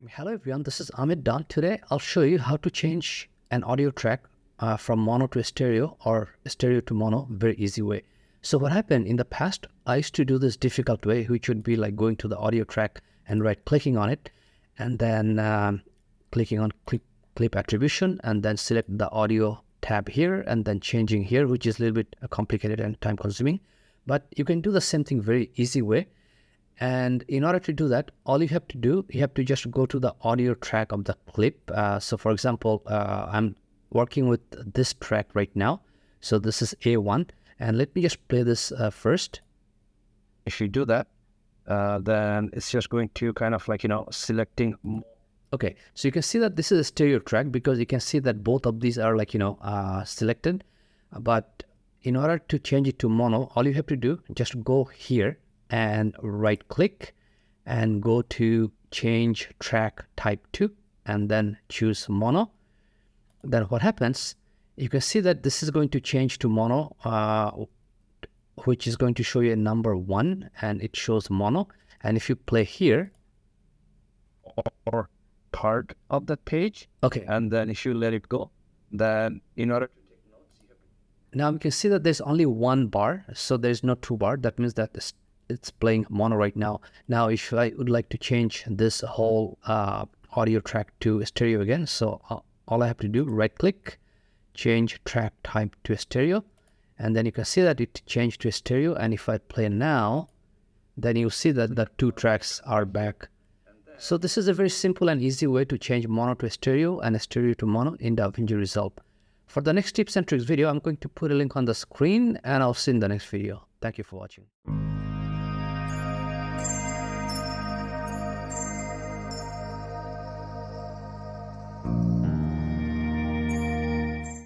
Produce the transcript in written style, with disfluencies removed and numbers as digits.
Hello everyone, this is Amit Dan. Today I'll show you how to change an audio track from mono to stereo or stereo to mono very easy way. So what happened in the past, I used to do this difficult way, which would be like going to the audio track and right clicking on it and then clicking on clip attribution and then select the audio tab here and then changing here, which is a little bit complicated and time consuming. But you can do the same thing very easy way. And in order to do that, all you have to do, you have to just go to the audio track of the clip. So for example, I'm working with this track right now. So this is A1. And let me just play this first. If you do that, then it's just going to kind of like, selecting. Okay, so you can see that this is a stereo track because you can see that both of these are like, selected. But in order to change it to mono, all you have to do, just go here and right click and go to change track type to and then choose mono. Then what happens, you can see that this is going to change to mono, which is going to show you a number 1 and it shows mono. And if you play here Or part of that page, okay, and then if you let it go, then in order to take notes, now we can see that there's only one bar, so there's no two bar. That means that it's playing mono right now. Now if I would like to change this whole audio track to stereo again, so all I have to do, right click, change track type to stereo, and then you can see that it changed to stereo. And if I play now, then you see that the two tracks are back. So this is a very simple and easy way to change mono to stereo and stereo to mono in DaVinci Resolve. For the next tips and tricks video, I'm going to put a link on the screen and I'll see you in the next video. Thank you for watching.